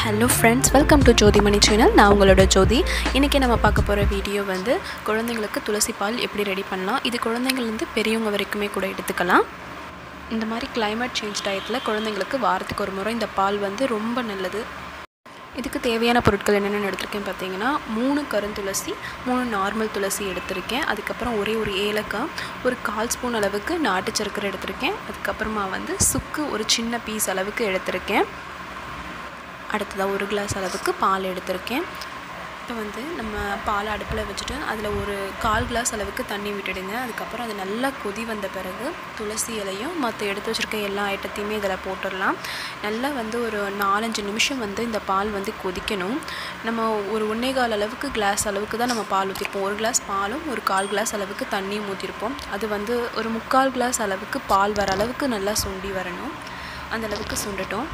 Hello friends, welcome to JothiMani channel. நான் உங்களோட ஜோதி. இன்னைக்கு நம்ம பார்க்க போற வீடியோ வந்து குழந்தைகளுக்கு துளசி பால் எப்படி ரெடி பண்ணலாம். இது குழந்தைகள் இருந்து பெரியவங்க வரைக்குமே கூட எடுத்துக்கலாம். இந்த மாதிரி climate change டயத்துல குழந்தைகளுக்கு வாரத்துக்கு ஒரு முறை இந்த பால் வந்து ரொம்ப நல்லது. இதுக்கு தேவையான பொருட்கள் என்னென்ன எடுத்துர்க்கேன் பாத்தீங்கன்னா 3 கருந்துளசி, 3 நார்மல் துளசி எடுத்துர்க்கேன். அதுக்கு அப்புறம் ஒரே ஒரு ஏலக்காய், ஒரு 1/4 ஸ்பூன் அளவுக்கு நாட்டு சர்க்கரை எடுத்துர்க்கேன். அதுக்கு அப்புறமா வந்து சுக்கு ஒரு சின்ன பீஸ் அளவுக்கு எடுத்துர்க்கேன். அடுத்ததா 1 கிளாஸ் அளவுக்கு பால் எடுத்துர்க்கேன். இப்போ வந்து நம்ம பால் அடுப்புல வச்சிட்டு அதுல ஒரு 1/4 கிளாஸ் அளவுக்கு தண்ணி விட்டுடுங்க. அதுக்கு அப்புறம் அது நல்லா கொதி வந்த பிறகு துளசி இலையும் மத்த எடுத்து வச்சிருக்க எல்லா ஐட்டத்தையுமே இதல போட்டுறலாம். நல்லா வந்து ஒரு 4-5 நிமிஷம் வந்து இந்த பால் வந்து கொதிக்கணும். நம்ம ஒரு 1.25 அளவுக்கு கிளாஸ் அளவுக்கு தான் நம்ம பால் ஊத்திருப்போம். 1 கிளாஸ் பாலும் ஒரு 1/4 கிளாஸ் அளவுக்கு தண்ணியும் ஊத்திருப்போம். அது வந்து ஒரு 3/4 கிளாஸ் அளவுக்கு பால் வர அளவுக்கு நல்லா சுண்டி வரணும். அந்த அளவுக்கு சுண்டட்டும்.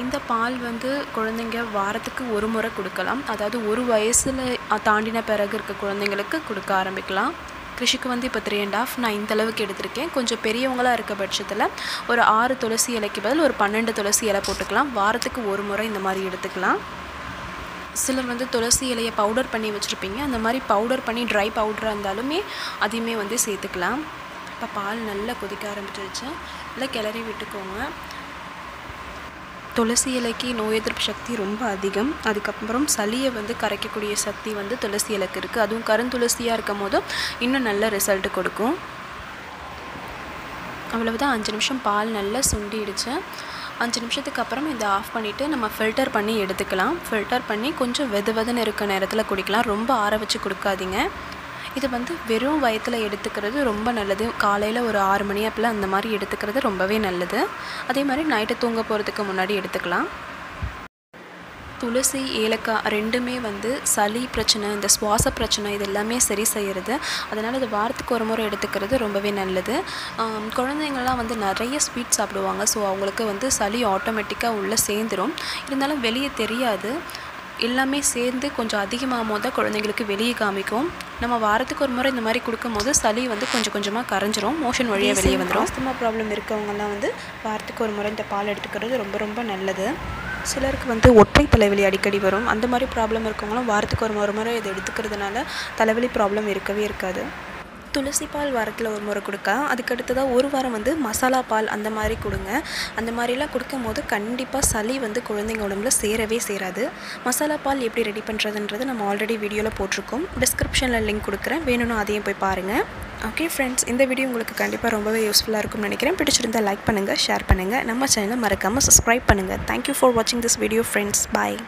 இந்த பால் வந்து குழந்தைங்க வாரத்துக்கு ஒரு முறை கொடுக்கலாம். அதாவது 1 வயசுல தாண்டின பிறகு இருக்க குழந்தைகளுக்கு கொடுக்க ஆரம்பிக்கலாம். கிருஷிக்கு வந்து இப்போ 3.5 நான் இந்த அளவுக்கு எடுத்துர்க்கேன். கொஞ்சம் பெரியவங்களா இருக்க பட்சத்துல ஒரு 6 துளசி இலைக்கு பதில் ஒரு 12 துளசி இலை போட்டுக்கலாம். வாரத்துக்கு ஒரு முறை இந்த மாதிரி எடுத்துக்கலாம். சிலர் வந்து துளசி இலையை பவுடர் பண்ணி வச்சிருப்பீங்க. அந்த மாதிரி பவுடர் பண்ணி ட்ரை பவுடரா இருந்தாலுமே அதையுமே வந்து சேர்த்துக்கலாம். இப்போ பால் நல்லா கொதிக்க ஆரம்பிச்சிருச்சு. நல்லா கிளறி விட்டுக்கோங்க. துளசி இலைக்கு நோய் எதிர்ப்பு சக்தி ரொம்ப அதிகம். அதுக்கு அப்புறம் சளியை வந்து கரைக்கக்கூடிய சக்தி வந்து துளசி இலைக்கு இருக்கு. அதுவும் கருந்துளசியா இருக்கும்போது இன்னும் நல்ல ரிசல்ட் கொடுக்கும். அவ்வளவுதான் 5 நிமிஷம் பால் நல்லா சுண்டிடுச்சு. 5 நிமிஷத்துக்கு அப்புறம் இத ஆஃப் பண்ணிட்டு நம்ம ஃபில்டர் பண்ணி எடுத்துக்கலாம். ஃபில்டர் பண்ணி கொஞ்சம் வெதுவெதுன்னு இருக்க நேரத்துல குடிக்கலாம். ரொம்ப ஆற வச்சு குடிக்காதீங்க. இது வந்து வெறும் வயித்துல எடுத்துக்கிறது ரொம்ப நல்லது. காலையில ஒரு 6 மணி அப்பல அந்த மாதிரி எடுத்துக்கிறது ரொம்பவே நல்லது. அதே மாதிரி நைட் தூங்க போறதுக்கு முன்னாடி எடுத்துக்கலாம். துளசி, ஏலக்காய் ரெண்டுமே வந்து சளி பிரச்சனை, இந்த சுவாச பிரச்சனை இது எல்லாமே சரி செய்யுது. அதனால இது வாரத்துக்கு ஒரு முறை எடுத்துக்கிறது ரொம்பவே நல்லது. குழந்தைங்கலாம் வந்து நிறைய ஸ்வீட் சாப்பிடுவாங்க. சோ அவங்களுக்கு வந்து சளி ஆட்டோமேட்டிக்கா உள்ள சேர்ந்துரும். இருந்தாலும் வெளிய தெரியாது. எல்லாமே சேர்ந்து கொஞ்சம் அதிகமாகும்போது குழந்தைகளுக்கு வெளிய காமிக்கும். நம்ம வாரத்துக்கு ஒரு முறை இந்த மாதிரி கொடுக்கும்போது சளி வந்து கொஞ்சம் கொஞ்சமா கரைஞ்சிரும். மோஷன் வழியா வெளிய வந்துரும். ஆஸ்துமா ப்ராப்ளம் இருக்கவங்கலாம் வந்து வாரத்துக்கு ஒரு முறை இந்த பால் எடுத்துக்கிறது ரொம்ப ரொம்ப நல்லது. சிலருக்கு வந்து ஒற்றை தலைவலி அடிக்கடி வரும். அந்த மாதிரி ப்ராப்ளம் இருக்கவங்களும் வாரத்துக்கு ஒரு முறை இத எடுத்துக்கிறதுனால தலைவலி ப்ராப்ளம் இருக்கவே இருக்காது. துளசி பால் வாரத்துல ஒரு முறை கொடுக்க, அதுக்கு அடுத்ததா ஒரு வாரம் வந்து மசாலா பால் அந்த மாதிரி கொடுங்க. அந்த மாதிரிலாம் கொடுக்கும்போது கண்டிப்பா சளி வந்து குழந்தைங்க உடம்புல சேரவே சேராது. மசாலா பால் எப்படி ரெடி பண்றதுன்றது நம்ம ஆல்ரெடி வீடியோல போட்டுருக்கோம். டிஸ்கிரிப்ஷன்ல லிங்க் கொடுக்கிறேன். வேணும்னா அதையும் போய் பாருங்க. ஓகே ஃப்ரெண்ட்ஸ், இந்த வீடியோ உங்களுக்கு கண்டிப்பா ரொம்பவே யூஸ்ஃபுல்லா இருக்கும்னு நினைக்கிறேன். பிடிச்சிருந்தா லைக் பண்ணுங்க, ஷேர் பண்ணுங்க. நம்ம சேனலை மறக்காம subscribe பண்ணுங்க. Thank you for watching this video friends. Bye.